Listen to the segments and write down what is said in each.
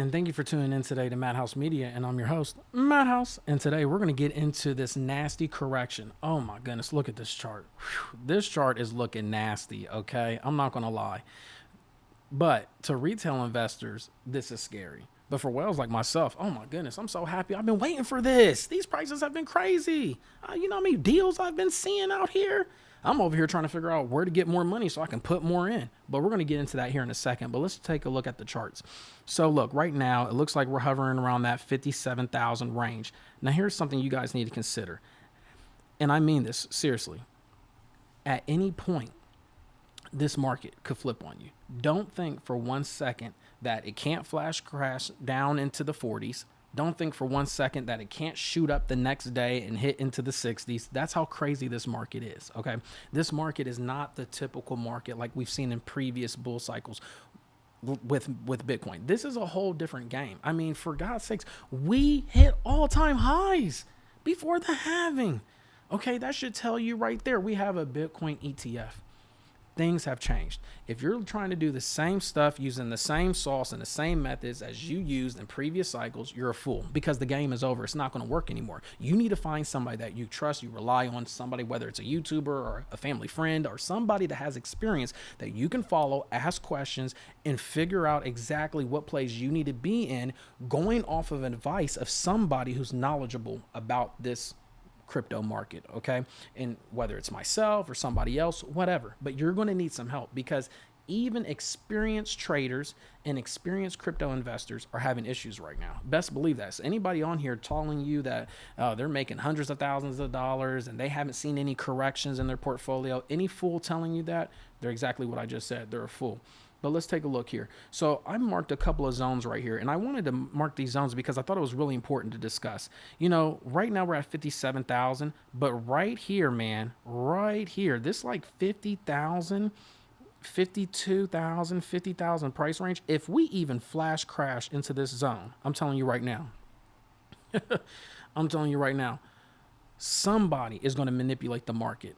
And thank you for tuning in today to Madhouse Media, and I'm your host, Madhouse. And today we're going to get into this nasty correction. Oh my goodness, look at this chart. Whew. This chart is looking nasty, okay? I'm not going to lie. But to retail investors, this is scary. But for whales like myself, oh my goodness, I'm so happy. I've been waiting for this. These prices have been crazy. You know how many deals I've been seeing out here? I'm over here trying to figure out where to get more money so I can put more in. But we're going to get into that here in a second. But let's take a look at the charts. So look, right now, it looks like we're hovering around that 57,000 range. Now, here's something you guys need to consider. And I mean this seriously. At any point, this market could flip on you. Don't think for 1 second that it can't flash crash down into the 40s. Don't think for 1 second that it can't shoot up the next day and hit into the 60s. That's how crazy this market is, okay? This market is not the typical market like we've seen in previous bull cycles with Bitcoin. This is a whole different game. I mean, for God's sakes, we hit all-time highs before the halving. Okay, that should tell you right there. We have a Bitcoin ETF. Things have changed. If you're trying to do the same stuff using the same sauce and the same methods as you used in previous cycles, you're a fool because the game is over. It's not going to work anymore. You need to find somebody that you trust, you rely on, somebody, whether it's a YouTuber or a family friend or somebody that has experience that you can follow, ask questions, and figure out exactly what plays you need to be in, going off of advice of somebody who's knowledgeable about this crypto market, okay? And whether it's myself or somebody else, whatever, but you're going to need some help because even experienced traders and experienced crypto investors are having issues right now. Best believe that. So anybody on here telling you that they're making hundreds of thousands of dollars and they haven't seen any corrections in their portfolio, any fool telling you that, they're exactly what I just said. They're a fool. But let's take a look here. So I marked a couple of zones right here, and I wanted to mark these zones because I thought it was really important to discuss. You know, right now we're at 57,000, but right here, man, right here, this like 50,000, 52,000, 50,000 price range. If we even flash crash into this zone, I'm telling you right now, I'm telling you right now, somebody is going to manipulate the market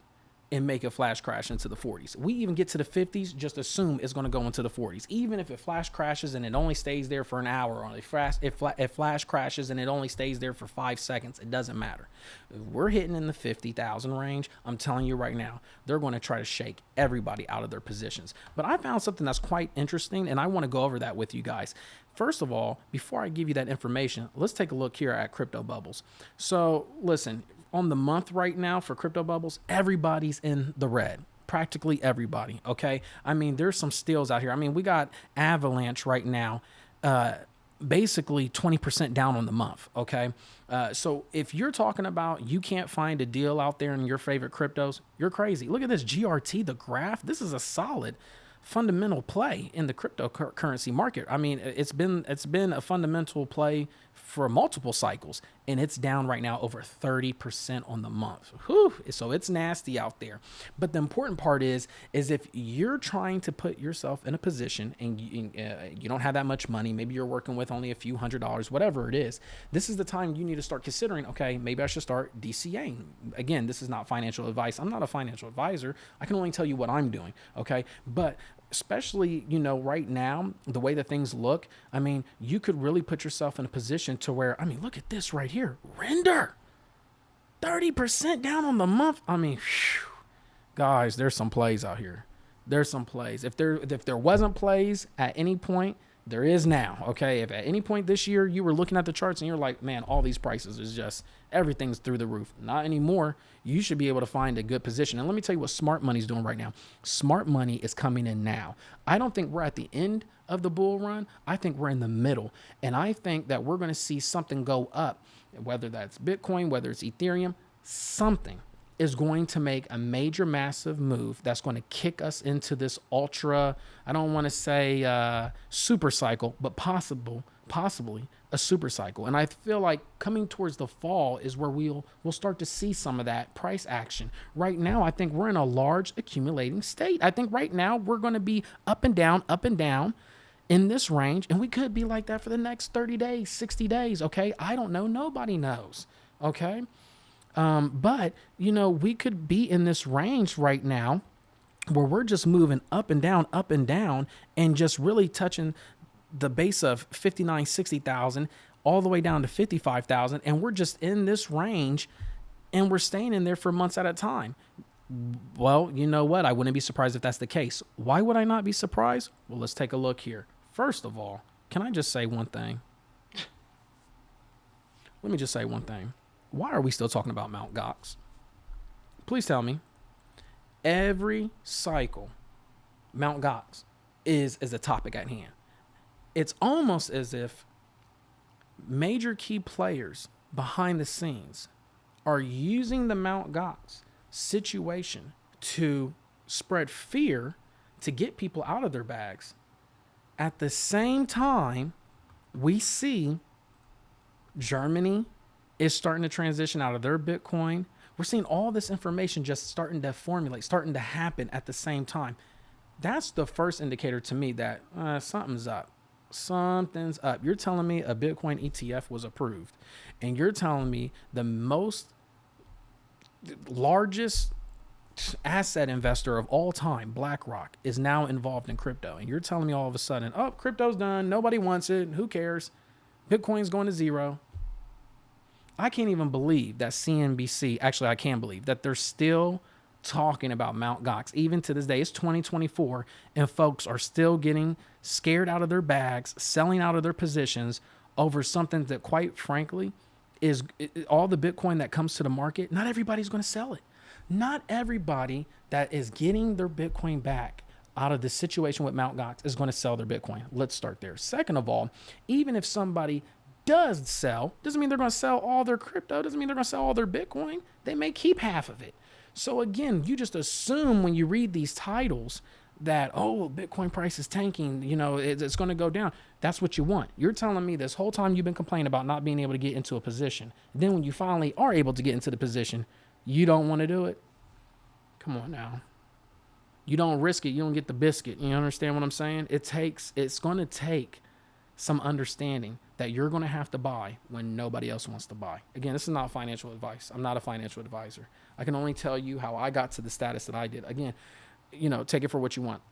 and make a flash crash into the 40s. We even get to the 50s, just assume it's going to go into the 40s. Even if it flash crashes and it only stays there for an hour, or it flash crashes and it only stays there for 5 seconds, it doesn't matter. If we're hitting in the 50,000 range, I'm telling you right now, they're going to try to shake everybody out of their positions. But I found something that's quite interesting, and I want to go over that with you guys. First of all, before I give you that information, let's take a look here at crypto bubbles. So listen, on the month right now for crypto bubbles, everybody's in the red. Practically everybody, okay? I mean, there's some steals out here. I mean, we got Avalanche right now, basically 20% down on the month, okay? So if you're talking about you can't find a deal out there in your favorite cryptos, you're crazy. Look at this GRT, the graph. This is a solid fundamental play in the cryptocurrency market. I mean, it's been a fundamental play for multiple cycles, and it's down right now over 30% on the month. Whew. So it's nasty out there. But the important part is if you're trying to put yourself in a position and you don't have that much money, maybe you're working with only a few $100s, whatever it is, this is the time you need to start considering, okay, maybe I should start DCAing. Again, this is not financial advice. I'm not a financial advisor. I can only tell you what I'm doing, okay? But especially, you know, right now, the way that things look, I mean, you could really put yourself in a position to where, I mean, look at this right here. Render 30% down on the month. I mean, whew, guys, there's some plays out here. There's some plays. If there wasn't plays at any point, there is now, okay? If at any point this year you were looking at the charts and you're like, man, all these prices is just, everything's through the roof. Not anymore. You should be able to find a good position. And let me tell you what smart money's doing right now. Smart money is coming in now. I don't think we're at the end of the bull run. I think we're in the middle. And I think that we're going to see something go up, whether that's Bitcoin, whether it's Ethereum, something is going to make a major, massive move that's going to kick us into this ultra, I don't want to say super cycle, but possibly a super cycle. And I feel like coming towards the fall is where we'll start to see some of that price action. Right now, I think we're in a large accumulating state. I think right now we're going to be up and down in this range. And we could be like that for the next 30 days, 60 days. Okay. I don't know. Nobody knows. Okay. But, you know, we could be in this range right now where we're just moving up and down, and just really touching the base of 59, 60,000 all the way down to 55,000. And we're just in this range and we're staying in there for months at a time. Well, you know what? I wouldn't be surprised if that's the case. Why would I not be surprised? Well, let's take a look here. First of all, can I just say one thing? Let me just say one thing. Why are we still talking about Mt. Gox? Please tell me. Every cycle, Mt. Gox is a topic at hand. It's almost as if major key players behind the scenes are using the Mt. Gox situation to spread fear to get people out of their bags. At the same time, we see Germany is starting to transition out of their Bitcoin. We're seeing all this information just starting to formulate, starting to happen at the same time. That's the first indicator to me that something's up. Something's up. You're telling me a Bitcoin ETF was approved, and you're telling me the largest asset investor of all time, BlackRock, is now involved in crypto. And you're telling me all of a sudden, oh, crypto's done. Nobody wants it. Who cares? Bitcoin's going to zero. I can't even believe that CNBC, actually I can believe that they're still talking about Mt. Gox. Even to this day, it's 2024, and folks are still getting scared out of their bags, selling out of their positions over something that, quite frankly, is all the Bitcoin that comes to the market. Not everybody's going to sell it. Not everybody that is getting their Bitcoin back out of the situation with Mt. Gox is going to sell their Bitcoin. Let's start there. Second of all, even if somebody does sell, doesn't mean they're going to sell all their crypto, doesn't mean they're going to sell all their Bitcoin. They may keep half of it. So again, you just assume when you read these titles that, oh, Bitcoin price is tanking, you know, it's going to go down. That's what you want. You're telling me this whole time you've been complaining about not being able to get into a position. Then when you finally are able to get into the position, you don't want to do it. Come on now. You don't risk it. You don't get the biscuit. You understand what I'm saying? It's going to take some understanding that you're going to have to buy when nobody else wants to buy. Again, this is not financial advice. I'm not a financial advisor. I can only tell you how I got to the status that I did. Again, you know, take it for what you want.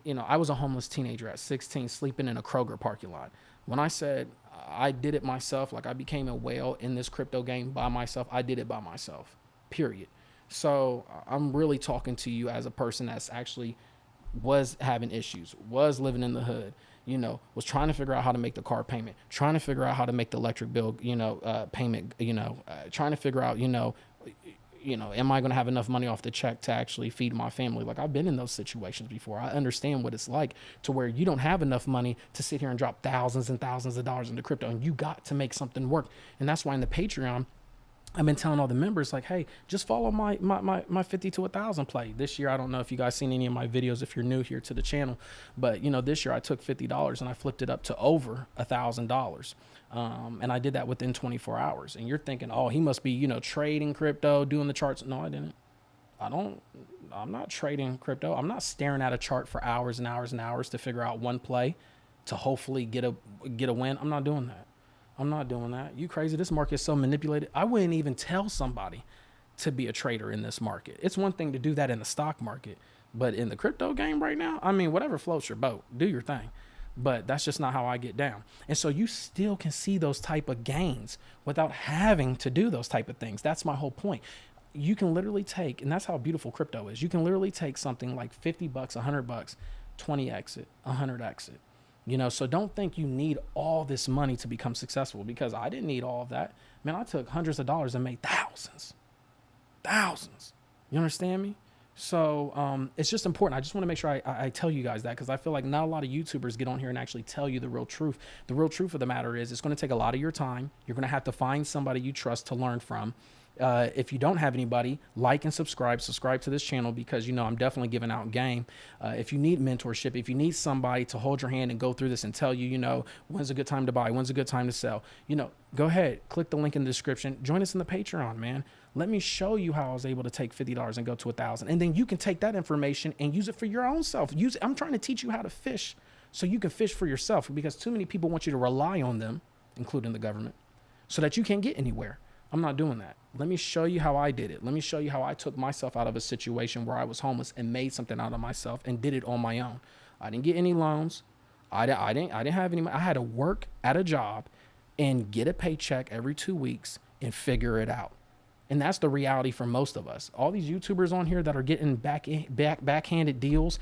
You know, I was a homeless teenager at 16, sleeping in a Kroger parking lot. When I said I did it myself, like I became a whale in this crypto game by myself, I did it by myself, period. So I'm really talking to you as a person that's actually was having issues, was living in the hood, you know, was trying to figure out how to make the car payment, trying to figure out how to make the electric bill, you know, payment, you know, trying to figure out, you know, am I going to have enough money off the check to actually feed my family? Like, I've been in those situations before. I understand what it's like to where you don't have enough money to sit here and drop thousands and thousands of dollars into crypto, and you got to make something work. And that's why in the Patreon, I've been telling all the members, like, hey, just follow my 50 to 1,000 play. This year, I don't know if you guys seen any of my videos if you're new here to the channel, but, you know, this year I took $50 and I flipped it up to over $1,000. And I did that within 24 hours. And you're thinking, oh, he must be, you know, trading crypto, doing the charts. No, I didn't. I'm not trading crypto. I'm not staring at a chart for hours and hours and hours to figure out one play to hopefully get a win. I'm not doing that. I'm not doing that. You crazy? This market is so manipulated. I wouldn't even tell somebody to be a trader in this market. It's one thing to do that in the stock market, but in the crypto game right now, I mean, whatever floats your boat, do your thing. But that's just not how I get down. And so you still can see those type of gains without having to do those type of things. That's my whole point. You can literally take, and that's how beautiful crypto is. You can literally take something like $50, $100, 20 exit, 100 exit. You know, so don't think you need all this money to become successful, because I didn't need all of that. Man, I took hundreds of dollars and made thousands. You understand me? So it's just important. I just want to make sure I tell you guys that, because I feel like not a lot of YouTubers get on here and actually tell you the real truth. The real truth of the matter is it's going to take a lot of your time. You're going to have to find somebody you trust to learn from. If you don't have anybody, like and subscribe to this channel, because, you know, I'm definitely giving out game. If you need mentorship, if you need somebody to hold your hand and go through this and tell you, you know, when's a good time to buy, when's a good time to sell, you know, go ahead, click the link in the description, join us in the Patreon, man. Let me show you how I was able to take $50 and go to 1,000. And then you can take that information and use it for your own self. I'm trying to teach you how to fish so you can fish for yourself, because too many people want you to rely on them, including the government, so that you can't get anywhere. I'm not doing that. Let me show you how I did it. Let me show you how I took myself out of a situation where I was homeless and made something out of myself and did it on my own. I didn't get any loans. I didn't have any money. I had to work at a job and get a paycheck every 2 weeks and figure it out. And that's the reality for most of us. All these YouTubers on here that are getting backhanded deals,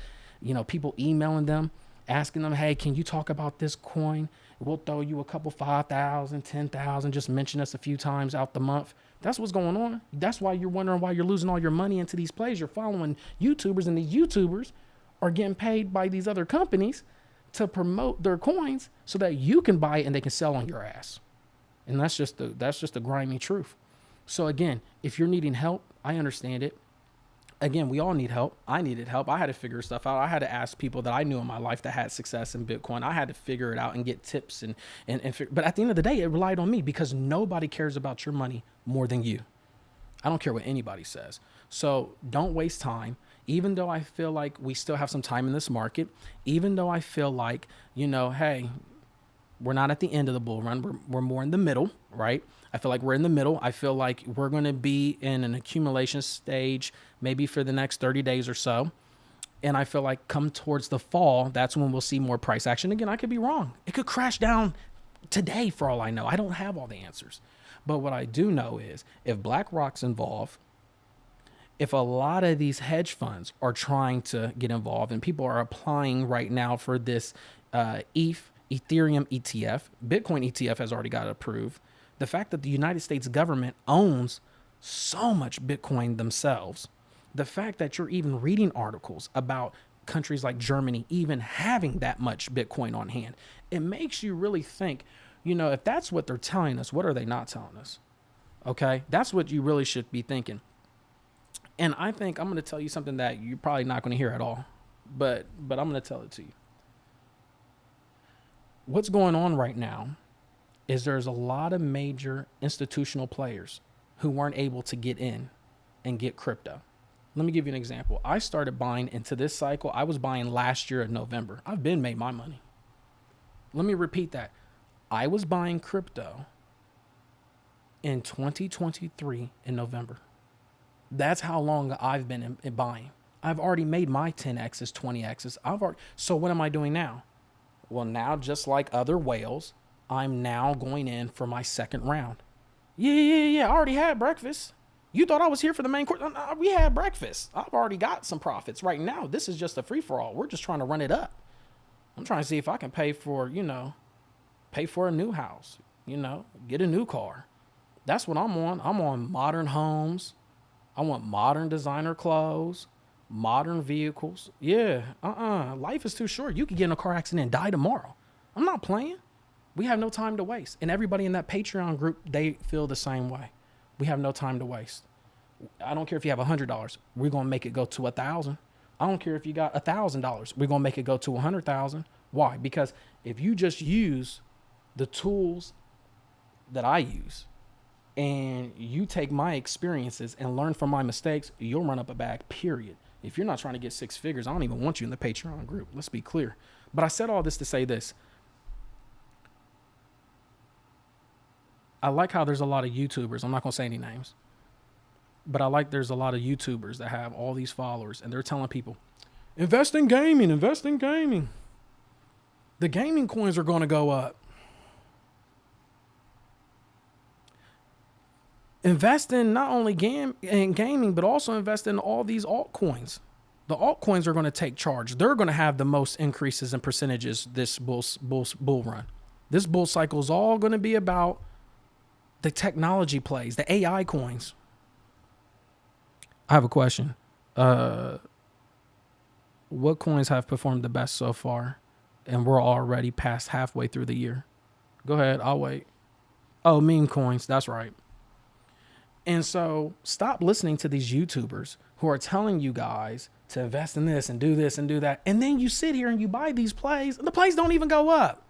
people emailing them, asking them, hey, can you talk about this coin? We'll throw you a couple 5,000, 10,000, just mention us a few times out the month. That's what's going on. That's why you're wondering why you're losing all your money into these plays. You're following YouTubers, and these YouTubers are getting paid by these other companies to promote their coins so that you can buy it and they can sell on your ass. And that's just the grimy truth. So again, if you're needing help, I understand it. Again, we all need help. I needed help. I had to figure stuff out. I had to ask people that I knew in my life that had success in Bitcoin. I had to figure it out and get tips but at the end of the day, it relied on me because nobody cares about your money more than you. I don't care what anybody says. So don't waste time. Even though I feel like we still have some time in this market, even though I feel like, hey, we're not at the end of the bull run. We're more in the middle, right? I feel like we're in the middle. I feel like we're going to be in an accumulation stage maybe for the next 30 days or so. And I feel like come towards the fall, that's when we'll see more price action. Again, I could be wrong. It could crash down today for all I know. I don't have all the answers. But what I do know is if BlackRock's involved, if a lot of these hedge funds are trying to get involved and people are applying right now for this Ethereum ETF, Bitcoin ETF has already got approved. The fact that the United States government owns so much Bitcoin themselves, the fact that you're even reading articles about countries like Germany even having that much Bitcoin on hand, it makes you really think, if that's what they're telling us, what are they not telling us? Okay, that's what you really should be thinking. And I think I'm going to tell you something that you're probably not going to hear at all, but I'm going to tell it to you. What's going on right now is there's a lot of major institutional players who weren't able to get in and get crypto. Let me give you an example. I started buying into this cycle. I was buying last year in November. I've been made my money. Let me repeat that. I was buying crypto in 2023 in November. That's how long I've been in buying. I've already made my 10Xs, 20Xs. So what am I doing now? Well, now, just like other whales, I'm now going in for my second round. Yeah. I already had breakfast. You thought I was here for the main course? We had breakfast. I've already got some profits. Right now, this is just a free-for-all. We're just trying to run it up. I'm trying to see if I can pay for a new house, get a new car. That's what I'm on. I'm on modern homes. I want modern designer clothes, modern vehicles. Yeah, life is too short. You could get in a car accident and die tomorrow. I'm not playing. We have no time to waste. And everybody in that Patreon group, they feel the same way. We have no time to waste. I don't care if you have $100. We're going to make it go to 1,000. I don't care if you got $1,000. We're going to make it go to 100,000. Why? Because if you just use the tools that I use, and you take my experiences and learn from my mistakes, you'll run up a bag, period. If you're not trying to get six figures, I don't even want you in the Patreon group. Let's be clear. But I said all this to say this. I like how there's a lot of YouTubers. I'm not going to say any names. But I like there's a lot of YouTubers that have all these followers, and they're telling people, invest in gaming, invest in gaming. The gaming coins are going to go up. Invest in not only gaming, but also invest in all these altcoins. The altcoins are going to take charge. They're going to have the most increases in percentages this bull run. This bull cycle is all going to be about the technology plays, the AI coins. I have a question. What coins have performed the best so far? And we're already past halfway through the year. Go ahead. I'll wait. Oh, meme coins. That's right. And so stop listening to these YouTubers who are telling you guys to invest in this and do this and do that. And then you sit here and you buy these plays and the plays don't even go up.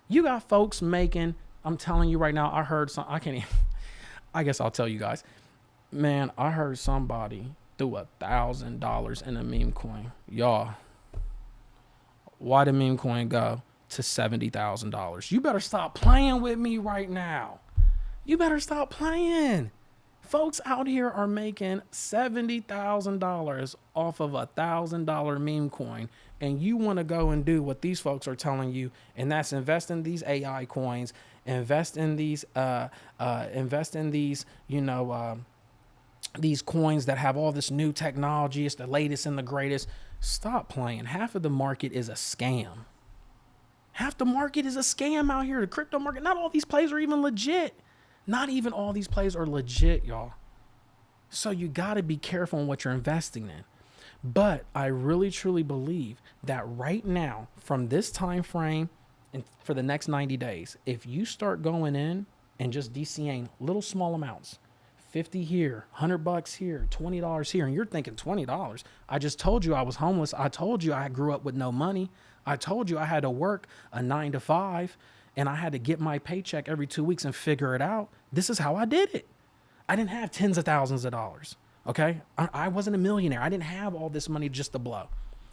You got folks making, I'm telling you right now, I heard some, I can't even, I guess I'll tell you guys, man, I heard somebody threw $1,000 in a meme coin. Y'all, why did meme coin go to $70,000? You better stop playing with me right now. You better stop playing. Folks out here are making $70,000 off of $1,000 meme coin, and you want to go and do what these folks are telling you, and that's invest in these AI coins, invest in these, these coins that have all this new technology. It's the latest and the greatest. Stop playing. Half of the market is a scam. Half the market is a scam out here. The crypto market. Not all these plays are even legit. Not even all these plays are legit, y'all. So you got to be careful in what you're investing in. But I really truly believe that right now, from this time frame and for the next 90 days, if you start going in and just DCAing little small amounts, 50 here, $100 here, $20 here, and you're thinking $20. I just told you I was homeless. I told you I grew up with no money. I told you I had to work a 9 to 5, and I had to get my paycheck every 2 weeks and figure it out. This is how I did it. I didn't have tens of thousands of dollars. Okay. I wasn't a millionaire. I didn't have all this money just to blow.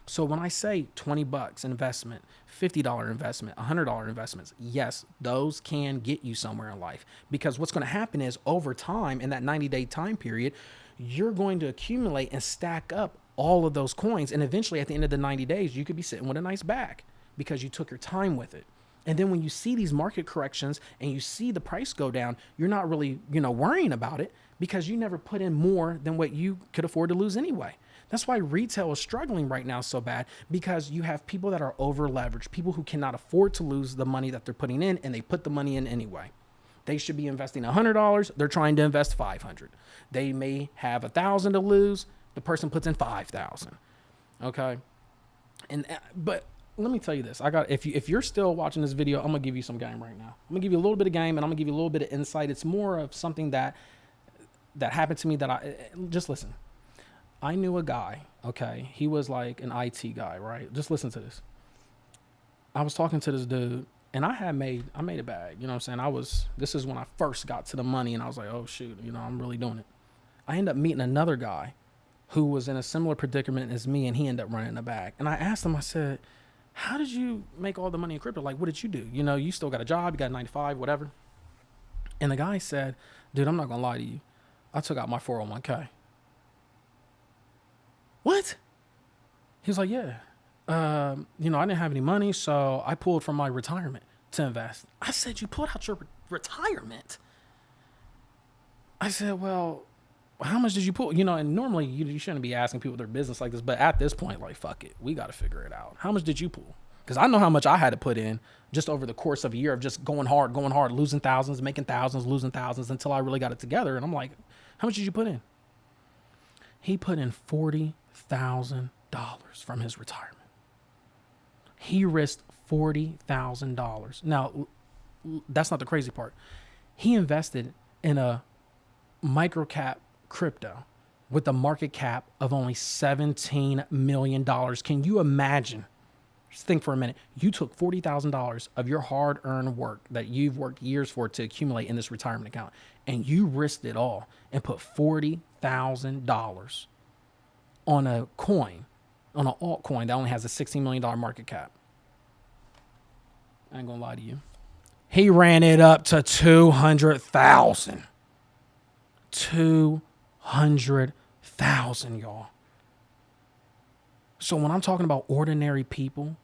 So when I say $20 investment, $50 investment, $100 investments, yes, those can get you somewhere in life, because what's going to happen is over time, in that 90-day time period, you're going to accumulate and stack up all of those coins. And eventually at the end of the 90 days, you could be sitting with a nice bag because you took your time with it. And then when you see these market corrections and you see the price go down, you're not really, worrying about it because you never put in more than what you could afford to lose anyway. That's why retail is struggling right now so bad, because you have people that are over leveraged, people who cannot afford to lose the money that they're putting in, and they put the money in anyway. They should be investing $100. They're trying to invest $500. They may have $1,000 to lose. The person puts in $5,000. Okay. But let me tell you this. If you're still watching this video, I'm going to give you some game right now. I'm going to give you a little bit of game, and I'm going to give you a little bit of insight. It's more of something that happened to me just listen. I knew a guy, okay? He was like an IT guy, right? Just listen to this. I was talking to this dude, and I made a bag, you know what I'm saying? This is when I first got to the money, and I was like, oh shoot, I'm really doing it. I ended up meeting another guy who was in a similar predicament as me, and he ended up running a bag. And I asked him, I said, how did you make all the money in crypto? Like, what did you do? You still got a job, you got 9 to 5, whatever. And the guy said, dude, I'm not gonna lie to you. I took out my 401k. What? He was like, yeah. I didn't have any money, so I pulled from my retirement to invest. I said, you pulled out your retirement? I said, well, how much did you pull? And normally you shouldn't be asking people their business like this, but at this point, like, fuck it. We got to figure it out. How much did you pull? Because I know how much I had to put in just over the course of a year of just going hard, losing thousands, making thousands, losing thousands, until I really got it together. And I'm like, how much did you put in? He put in $40,000 from his retirement. He risked $40,000. Now, that's not the crazy part. He invested in a micro cap crypto with a market cap of only $17 million. Can you imagine? Just think for a minute. You took $40,000 of your hard-earned work that you've worked years for to accumulate in this retirement account, and you risked it all and put $40,000 on a coin, on an altcoin that only has a $16 million market cap. I ain't gonna lie to you. He ran it up to 200,000. 200,000, y'all. So when I'm talking about ordinary people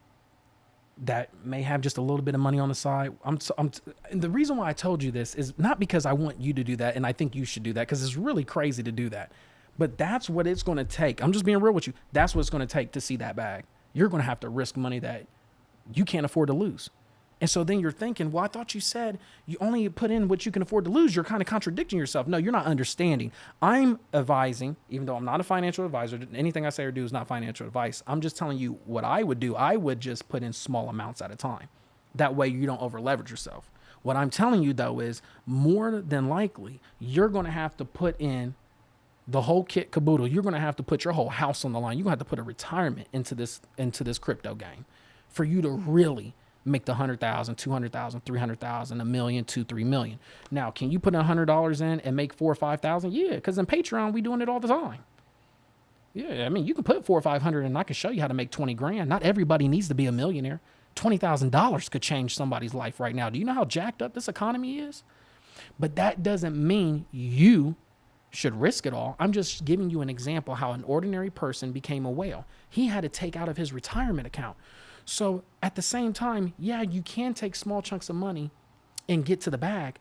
that may have just a little bit of money on the side, and the reason why I told you this is not because I want you to do that, and I think you should do that, because it's really crazy to do that. But that's what it's going to take. I'm just being real with you. That's what it's going to take to see that bag. You're going to have to risk money that you can't afford to lose. And so then you're thinking, well, I thought you said you only put in what you can afford to lose. You're kind of contradicting yourself. No, you're not understanding. I'm advising, even though I'm not a financial advisor, anything I say or do is not financial advice. I'm just telling you what I would do. I would just put in small amounts at a time. That way you don't over leverage yourself. What I'm telling you, though, is more than likely you're going to have to put in the whole kit caboodle. You're going to have to put your whole house on the line. You're going to have to put a retirement into this crypto game for you to really make the 100,000, 200,000, 300,000, $1 million, $2, $3 million. Now, can you put $100 in and make 4 or 5,000? Yeah, because in Patreon we doing it all the time. Yeah, I mean, you can put 4 or 500 and I can show you how to make 20 grand. Not everybody needs to be a millionaire. $20,000 could change somebody's life right now. Do you know how jacked up this economy is? But that doesn't mean you should risk it all. I'm just giving you an example how an ordinary person became a whale. He had to take out of his retirement account. So at the same time, yeah, you can take small chunks of money and get to the bag.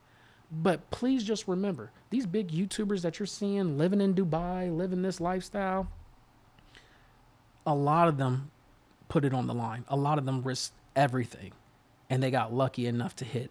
But please just remember, these big YouTubers that you're seeing living in Dubai, living this lifestyle, a lot of them put it on the line. A lot of them risked everything and they got lucky enough to hit.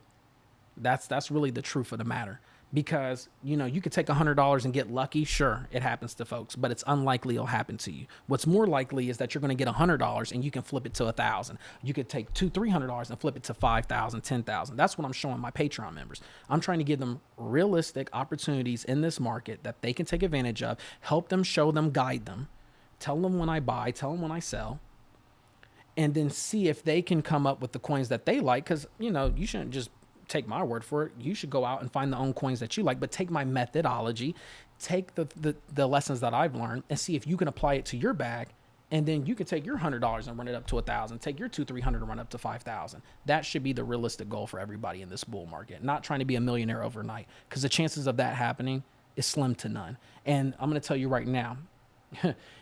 That's really the truth of the matter. Because, you know, you could take $100 and get lucky. Sure, it happens to folks, but it's unlikely it'll happen to you. What's more likely is that you're going to get $100 and you can flip it to $1,000. You could take $300 and flip it to $5,000, $10,000. That's what I'm showing my Patreon members. I'm trying to give them realistic opportunities in this market that they can take advantage of, help them, show them, guide them, tell them when I buy, tell them when I sell, and then see if they can come up with the coins that they like. Because, you know, you shouldn't just take my word for it. You should go out and find the own coins that you like, but take my methodology, take the lessons that I've learned and see if you can apply it to your bag. And then you could take your $100 and run it up to $1,000, take your $300 and run up to $5,000. That should be the realistic goal for everybody in this bull market, not trying to be a millionaire overnight, because the chances of that happening is slim to none. And I'm going to tell you right now,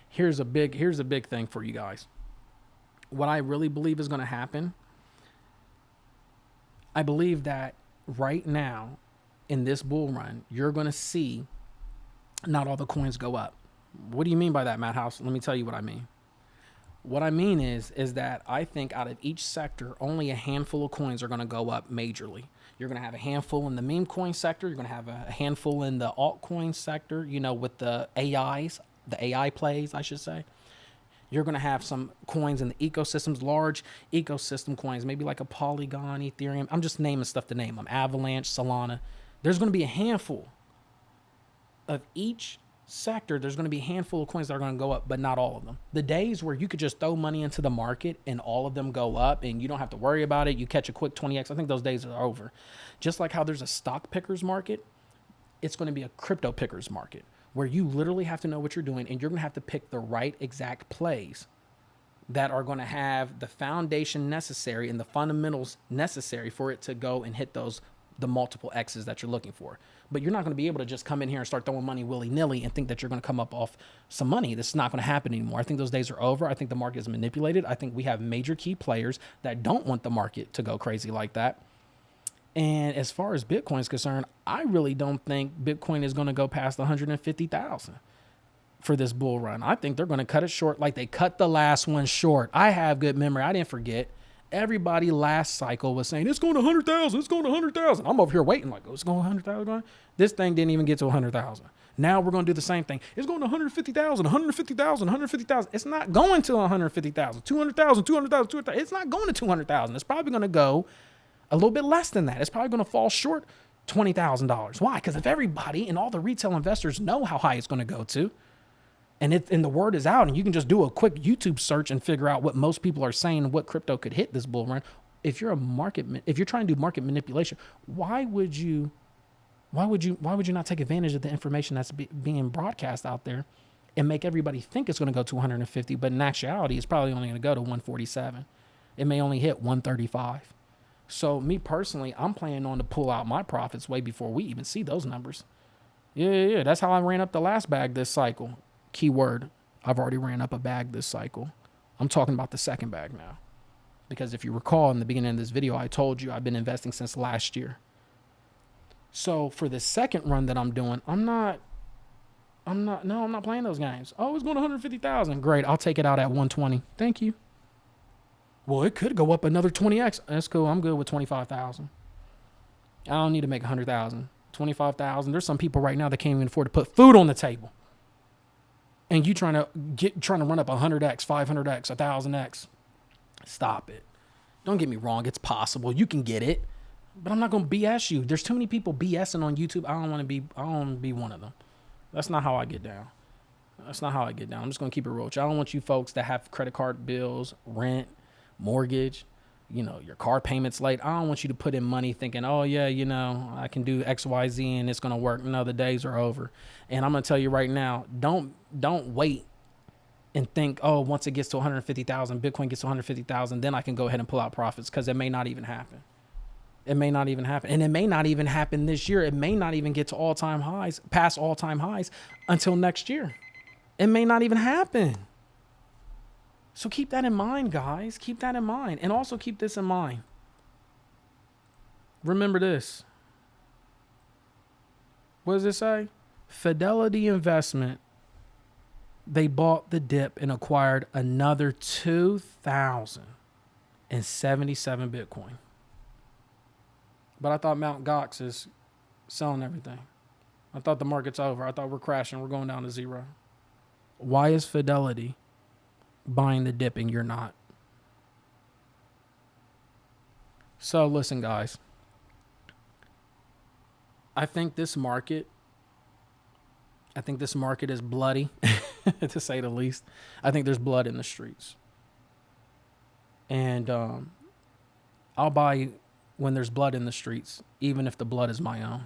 here's a big thing for you guys. What I really believe is going to happen, I believe that right now in this bull run, you're going to see not all the coins go up. What do you mean by that, Matt House? Let me tell you what I mean. What I mean is that I think out of each sector, only a handful of coins are going to go up majorly. You're going to have a handful in the meme coin sector. You're going to have a handful in the altcoin sector, you know, with the AIs, the AI plays, I should say. You're going to have some coins in the ecosystems, large ecosystem coins, maybe like a Polygon, Ethereum. I'm just naming stuff to name them. Avalanche, Solana. There's going to be a handful of each sector. There's going to be a handful of coins that are going to go up, but not all of them. The days where you could just throw money into the market and all of them go up and you don't have to worry about it, you catch a quick 20x, I think those days are over. Just like how there's a stock pickers market, it's going to be a crypto pickers market, where you literally have to know what you're doing and you're going to have to pick the right exact plays that are going to have the foundation necessary and the fundamentals necessary for it to go and hit the multiple X's that you're looking for. But you're not going to be able to just come in here and start throwing money willy-nilly and think that you're going to come up off some money. This is not going to happen anymore. I think those days are over. I think the market is manipulated. I think we have major key players that don't want the market to go crazy like that. And as far as Bitcoin is concerned, I really don't think Bitcoin is going to go past 150,000 for this bull run. I think they're going to cut it short like they cut the last one short. I have good memory. I didn't forget. Everybody last cycle was saying, it's going to 100,000. It's going to 100,000. I'm over here waiting like, oh, it's going to 100,000. This thing didn't even get to 100,000. Now we're going to do the same thing. It's going to 150,000, 150,000, 150,000. It's not going to 150,000, 200,000, 200,000, 200,000. It's not going to 200,000. It's probably going to go a little bit less than that. It's probably going to fall short $20,000. Why? Because if everybody and all the retail investors know how high it's going to go to, and the word is out, and you can just do a quick YouTube search and figure out what most people are saying and what crypto could hit this bull run. If you're trying to do market manipulation, why would you not take advantage of the information that's being broadcast out there and make everybody think it's going to go to 150, but in actuality, it's probably only going to go to 147. It may only hit 135. So me personally, I'm planning on to pull out my profits way before we even see those numbers. Yeah. That's how I ran up the last bag this cycle. Keyword, I've already ran up a bag this cycle. I'm talking about the second bag now. Because if you recall in the beginning of this video, I told you I've been investing since last year. So for the second run that I'm doing, I'm not playing those games. Oh, it's going to 150,000. Great. I'll take it out at 120. Thank you. Well, it could go up another 20x. That's cool. I'm good with 25,000. I don't need to make 100,000. 25,000. There's some people right now that can't even afford to put food on the table. And you trying to run up 100x, 500x, 1,000x. Stop it. Don't get me wrong. It's possible. You can get it. But I'm not going to BS you. There's too many people BSing on YouTube. I don't want to be one of them. That's not how I get down. I'm just going to keep it real with you. I don't want you folks that have credit card bills, rent, mortgage, your car payments late. I don't want you to put in money thinking, oh yeah, I can do X, Y, Z and it's going to work. No, the days are over. And I'm going to tell you right now, don't wait and think, oh, once it gets to 150,000, Bitcoin gets to 150,000, then I can go ahead and pull out profits, because it may not even happen. It may not even happen. And it may not even happen this year. It may not even get to all-time highs, past all-time highs until next year. It may not even happen. So keep that in mind, guys. Keep that in mind. And also keep this in mind. Remember this. What does it say? Fidelity Investment. They bought the dip and acquired another 2,077 Bitcoin. But I thought Mt. Gox is selling everything. I thought the market's over. I thought we're crashing. We're going down to zero. Why is Fidelity buying the dip and you're not? So listen, guys. I think this market is bloody, to say the least. I think there's blood in the streets. And I'll buy when there's blood in the streets, even if the blood is my own.